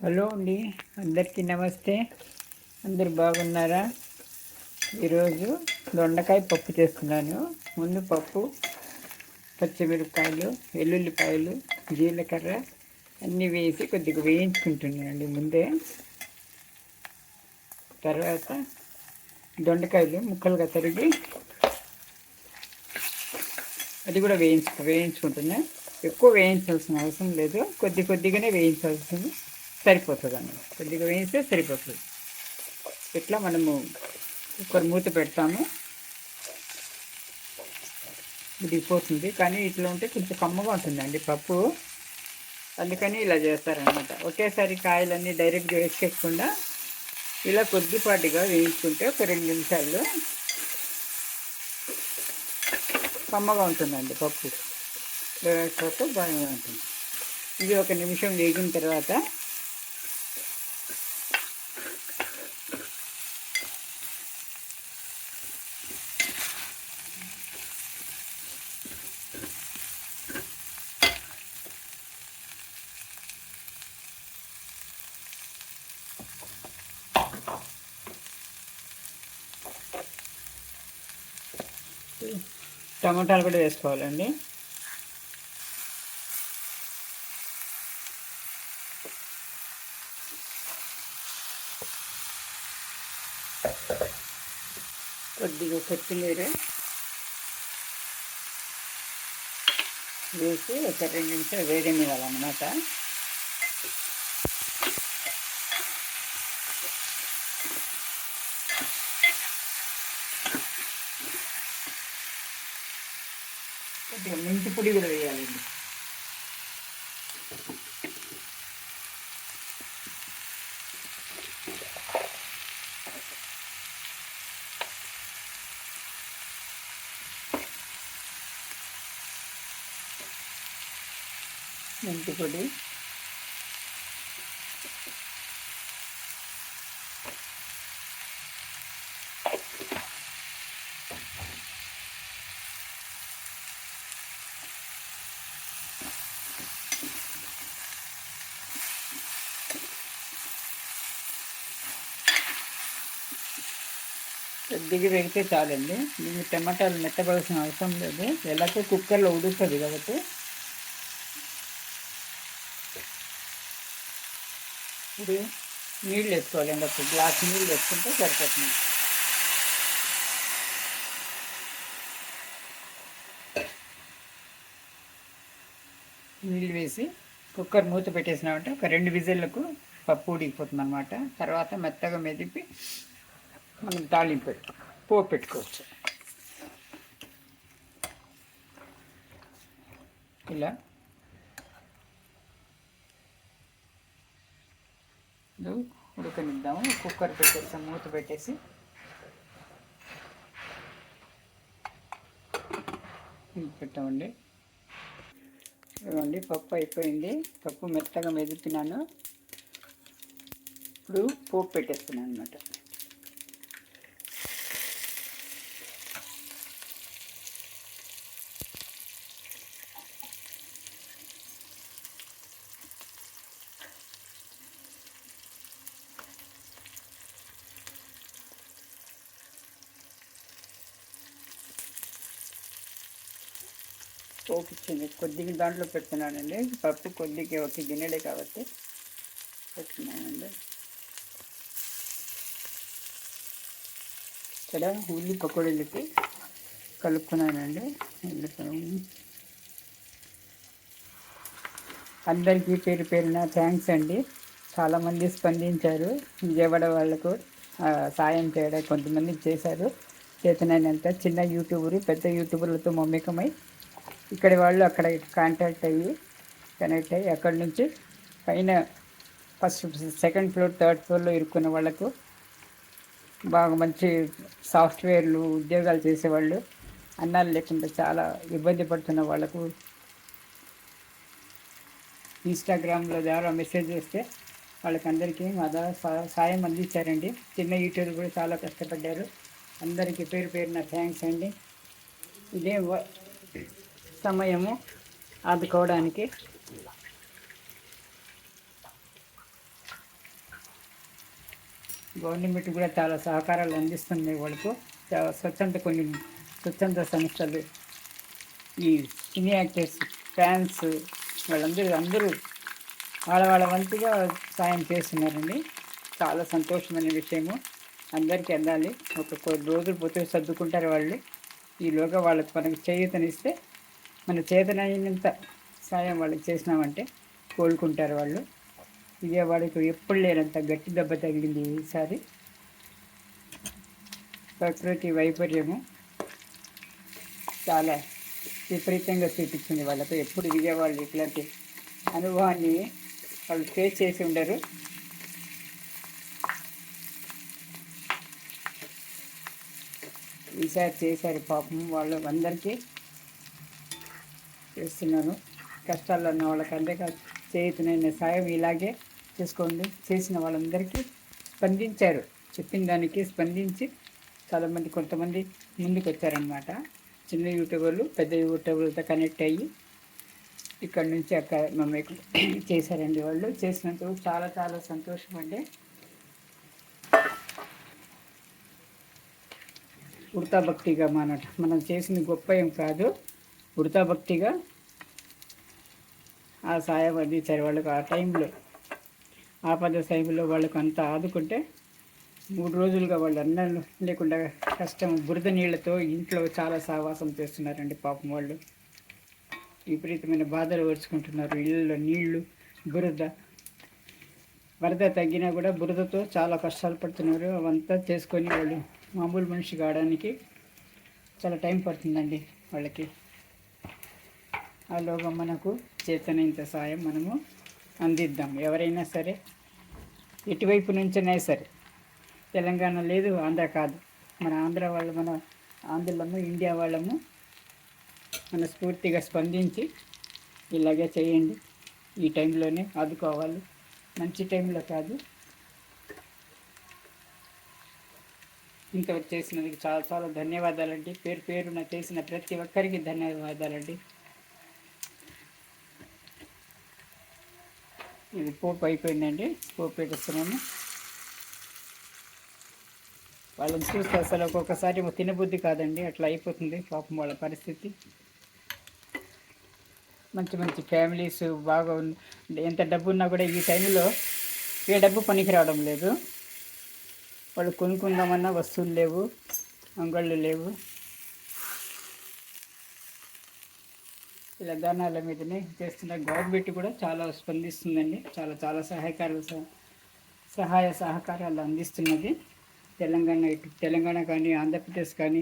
Hello అండి, అందరికీ నమస్తే. అందరు బాగున్నారా? ఈరోజు దొండకాయ పప్పు చేస్తున్నాను. ముందు పప్పు, పచ్చిమిరపకాయలు, వెల్లుల్లిపాయలు, జీలకర్ర అన్నీ వేసి కొద్దిగా వేయించుకుంటున్నానండి ముందే. తర్వాత దొండకాయలు ముక్కలుగా తరిగి అది కూడా వేయించుకుంటున్నా. ఎక్కువ వేయించాల్సిన అవసరం లేదు, కొద్దిగానే వేయించాల్సింది సరిపోతుంది అన్నమాట. కొద్దిగా వేయిస్తే సరిపోతుంది. ఇట్లా మనము కుక్కర్ మూత పెడతాము, ఉడికిపోతుంది. కానీ ఇట్లా ఉంటే కొంచెం కమ్మగా ఉంటుందండి పప్పు, అందుకని ఇలా చేస్తారనమాట. ఒకేసారి కాయలన్నీ డైరెక్ట్గా వేసుకోకుండా ఇలా కొద్దిపాటిగా వేయించుకుంటే ఒక 2 నిమిషాల్లో కమ్మగా ఉంటుందండి పప్పు. పప్పు బాగా ఉంటుంది. ఇది 1 నిమిషం వేగిన తర్వాత టమాటాలు కూడా వేసుకోవాలండి. కొద్దిగా కొత్తిమీర వేసి ఒక 2 నిమిషాలు వేగనివ్వాలన్నమాట. కొద్దిగా మెంతి పొడి కూడా వేయాలండి. మెంతి పొడి, కొద్దిగా వేగితే చాలండి. దీన్ని టమాటాలు మెత్తపడాల్సిన అవసరం లేదు, ఎలాగో కుక్కర్లో ఉడుకుతుంది కాబట్టి. ఇప్పుడు నీళ్ళు వేసుకోవాలండి, ఒక గ్లాస్ నీళ్ళు వేసుకుంటే సరిపోతుంది. నీళ్ళు వేసి కుక్కర్ మూత పెట్టేసినామంటే ఒక 2 విజిల్లకు పప్పు ఉడికిపోతుంది అనమాట. తర్వాత మెత్తగా మెదిపి మనం తాలింపు పోపు పెట్టుకోవచ్చు. ఇలా ఉడకనిద్దాము. కుక్కర్ పెట్టేస్తాం, మూత పెట్టేసి పెట్టామండి. ఇవ్వండి, పప్పు అయిపోయింది. పప్పు మెత్తగా మెదిపినాను. ఇప్పుడు పోపు పెట్టేస్తున్నాను అనమాట. పోపు ఇచ్చింది, కొద్దిగా దాంట్లో పెడుతున్నానండి. పప్పు కొద్దిగా ఒక గిన్నెడే కాబట్టి పెడుతున్నానండి. ఇక్కడ ఉల్లి పకోడీలకి కలుపుకున్నానండి. అందరికీ పేరు పేరున థ్యాంక్స్ అండి. చాలామంది స్పందించారు. విజయవాడ వాళ్ళకు సాయం చేయడం కొంతమంది చేశారు. చేతనైనంత చిన్న యూట్యూబర్ పెద్ద యూట్యూబర్లతో మమేకమై ఇక్కడి వాళ్ళు అక్కడ కనెక్ట్ అయ్యి అక్కడి నుంచి పైన ఫస్ట్, సెకండ్ ఫ్లోర్, థర్డ్ ఫ్లోర్లో ఇరుక్కున్న వాళ్ళకు, బాగా మంచి సాఫ్ట్వేర్లు ఉద్యోగాలు చేసేవాళ్ళు, అన్నాలు లేకుండా చాలా ఇబ్బంది పడుతున్న వాళ్ళకు ఇన్స్టాగ్రామ్లో ద్వారా మెసేజ్ చేస్తే వాళ్ళకందరికీ మా ద్వారా సాయం అందించారండి. చిన్న యూట్యూబ్ కూడా చాలా కష్టపడ్డారు. అందరికీ పేరు పేరున థ్యాంక్స్ అండి. ఇదే సమయము ఆదుకోవడానికి. గవర్నమెంట్ కూడా చాలా సహకారాలు అందిస్తుంది వాళ్ళకు. కొన్ని స్వచ్ఛంద సంస్థలు, ఈ సినీ యాక్టర్స్, ఫ్యాన్స్, అందరూ వాళ్ళ వంతుగా సాయం చేస్తున్నారండి. చాలా సంతోషమైన విషయము. అందరికీ అందాలి. కొన్ని రోజులు పోతే సర్దుకుంటారు వాళ్ళు. ఈలోగా వాళ్ళకి మనకు చేయూతనిస్తే మన చేతనైనంత సాయం వాళ్ళకి చేసినామంటే కోలుకుంటారు వాళ్ళు. విజయవాడకు ఎప్పుడు లేనంత గట్టి దెబ్బ తగిలింది ఈసారి. ప్రకృతి వైపర్యము చాలా విపరీతంగా చూపించింది వాళ్ళకు. ఎప్పుడు విజయవాడ ఇట్లాంటి అనుభవాన్ని వాళ్ళు ఫేస్ చేసి ఉండరు. ఈసారి చేశారు పాపం. వాళ్ళు అందరికీ చేస్తున్నాను. కష్టాల్లో ఉన్న వాళ్ళకి అందరికీ చేయుతున్న సాయం ఇలాగే చేసుకోండి. చేసిన వాళ్ళందరికీ స్పందించారు. చెప్పిన దానికి స్పందించి చాలామంది కొంతమంది ముందుకు వచ్చారనమాట. చిన్న యూట్యూబర్లు పెద్ద యూట్యూబర్లతో కనెక్ట్ అయ్యి ఇక్కడి నుంచి అక్కడ మమ్మల్ని చేశారండి. వాళ్ళు చేసినందుకు చాలా చాలా సంతోషం అండి. ఉడతా భక్తిగా మనం చేసింది గొప్ప ఏం కాదు. ఉడతా భక్తిగా ఆ సాయం అందించారు వాళ్ళకు. ఆ టైంలో ఆపద సమయంలో వాళ్ళకు అంతా ఆదుకుంటే 3 రోజులుగా వాళ్ళు అన్నం లేకుండా కష్టం బురద నీళ్లతో ఇంట్లో చాలా సావాసం చేస్తున్నారండి పాపం. వాళ్ళు విపరీతమైన బాధలు ఓర్చుకుంటున్నారు. ఇళ్ళలో నీళ్లు, బురద, వరద తగ్గినా కూడా బురదతో చాలా కష్టాలు పడుతున్నారు. అవంతా చేసుకొని వాళ్ళు మామూలు మనిషి కావడానికి చాలా టైం పడుతుందండి వాళ్ళకి. ఆలోగా మనకు చేతనైనంత సాయం మనము అందిద్దాం. ఎవరైనా సరే, ఎటువైపు నుంచైనా సరే, తెలంగాణ లేదు, ఆంధ్ర కాదు, మన ఆంధ్ర వాళ్ళు, మన ఆంధ్రులము, ఇండియా వాళ్ళము మనస్ఫూర్తిగా స్పందించి ఇలాగే చేయండి. ఈ టైంలోనే ఆదుకోవాలి, మంచి టైంలో కాదు. ఇంతవరకు చేసినందుకు చాలా చాలా ధన్యవాదాలండి. పేరు పేరున చేసిన ప్రతి ఒక్కరికి ధన్యవాదాలండి. ఇది పోపు అయిపోయిందండి. పోపు పెట్టేస్తున్నాము. వాళ్ళని చూస్తే అసలు ఒక్కొక్కసారి తినబుద్ధి కాదండి, అట్లా అయిపోతుంది పాపం వాళ్ళ పరిస్థితి. మంచి మంచి ఫ్యామిలీస్ బాగా ఎంత డబ్బు ఉన్నా కూడా ఈ టైంలో ఏ డబ్బు పనికి రావడం లేదు. వాళ్ళు కొనుక్కుందామన్నా వస్తువులు లేవు, అంగళ్ళు లేవు. ఇలా దానాల మీదనే చేస్తున్న గవర్నమెంట్ కూడా చాలా స్పందిస్తుందండి. చాలా చాలా సహాయ సహకారాలు అందిస్తున్నది. తెలంగాణ కానీ ఆంధ్రప్రదేశ్ కానీ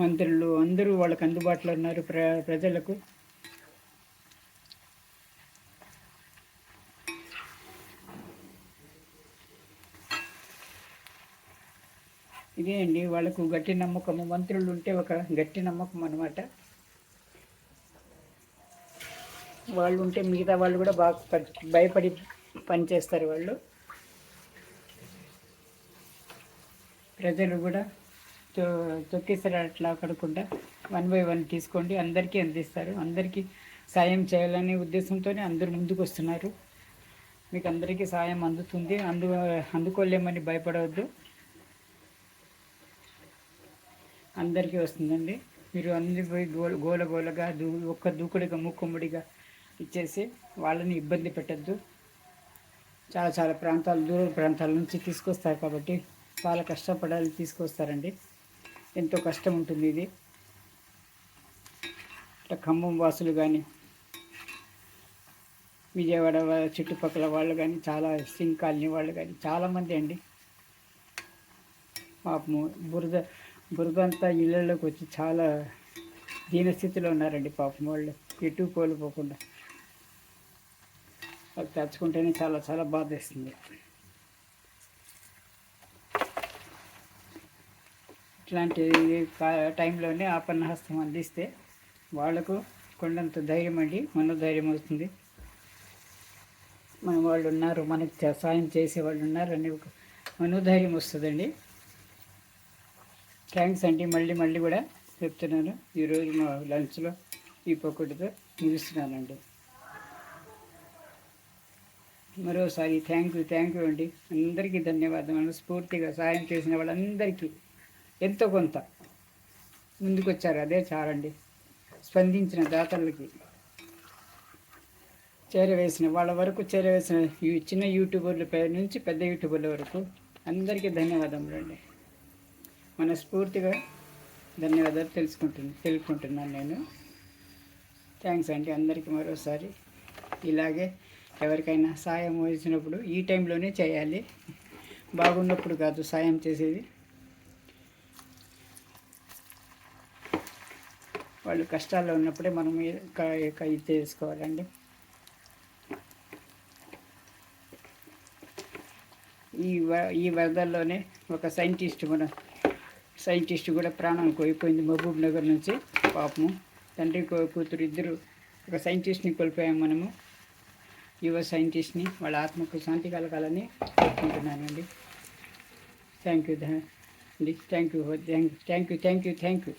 మంత్రులు అందరూ వాళ్ళకి అందుబాటులో ఉన్నారు ప్రజలకు. ఇదే అండి వాళ్ళకు గట్టి నమ్మకము. మంత్రులు ఉంటే ఒక గట్టి నమ్మకం అన్నమాట. వాళ్ళు ఉంటే మిగతా వాళ్ళు కూడా బాగా భయపడి పనిచేస్తారు. వాళ్ళు ప్రజలు కూడా తొక్కిసరి అట్లా కాకుండా 1 by 1 తీసుకోండి, అందరికీ అందిస్తారు. అందరికీ సాయం చేయాలనే ఉద్దేశంతోనే అందరూ ముందుకు వస్తున్నారు. మీకు అందరికీ సాయం అందుతుంది. అందుకోలేమని భయపడవద్దు, అందరికీ వస్తుందండి. మీరు అందరి పోయి గోలగా ఒక్క దూకుడిగా మూకుమ్మడిగా ఇచ్చేసి వాళ్ళని ఇబ్బంది పెట్టద్దు. చాలా చాలా దూర ప్రాంతాల నుంచి తీసుకొస్తారు కాబట్టి చాలా కష్టపడాలి, తీసుకొస్తారండి. ఎంతో కష్టం ఉంటుంది ఇది. ఇట్లా ఖమ్మం వాసులు కానీ, విజయవాడ చుట్టుపక్కల వాళ్ళు కానీ, చాలా సింగ్ కాలనీ వాళ్ళు కానీ చాలామంది అండి పాపము బురద అంతా ఇళ్ళలోకి వచ్చి చాలా దీనస్థితిలో ఉన్నారండి పాపం. వాళ్ళు ఎటు కోల్పోకుండా అది తలుచుకుంటేనే చాలా చాలా బాధ వేస్తుంది. ఇట్లాంటి టైంలోనే ఆపన్నహస్తం అందిస్తే వాళ్లకు కొండంత ధైర్యం అండి, మనోధైర్యం అవుతుంది. మన వాళ్ళు ఉన్నారు, మనకి సాయం చేసే వాళ్ళు ఉన్నారు అని ఒక మనోధైర్యం వస్తుందండి. థ్యాంక్స్ అండి. మళ్ళీ కూడా చెప్తున్నాను. ఈరోజు మా లంచ్లో ఈ పకోడీతో ముగిస్తున్నానండి. మరోసారి థ్యాంక్ యూ అండి. అందరికీ ధన్యవాదాలు. స్ఫూర్తిగా సాయం చేసిన వాళ్ళందరికీ ఎంతో కొంత ముందుకొచ్చారు, అదే చాలండి. స్పందించిన దాతలకి, చేరవేసిన వాళ్ళ వరకు, చేరవేసిన చిన్న యూట్యూబర్ల పేరు నుంచి పెద్ద యూట్యూబర్ల వరకు అందరికీ ధన్యవాదములు అండి. మనస్ఫూర్తిగా ధన్యవాదాలు తెలుపుకుంటున్నాను నేను. థ్యాంక్స్ అండి అందరికీ మరోసారి. ఇలాగే ఎవరికైనా సాయం వేసినప్పుడు ఈ టైంలోనే చేయాలి, బాగున్నప్పుడు కాదు సాయం చేసేది. వాళ్ళు కష్టాల్లో ఉన్నప్పుడే మనం ఇది చేసుకోవాలండి. ఈ వరదల్లోనే ఒక సైంటిస్ట్ కూడా ప్రాణం కోల్పోయింది మహబూబ్ నగర్ నుంచి. పాపము తండ్రి కూతురు ఇద్దరు ఒక సైంటిస్ట్ని కోల్పోయాము మనము. యువ సైంటిస్ట్ని, వాళ్ళ ఆత్మకు శాంతి కలగాలని కోరుకుంటున్నానండి. థ్యాంక్ యూ అండి. Thank you.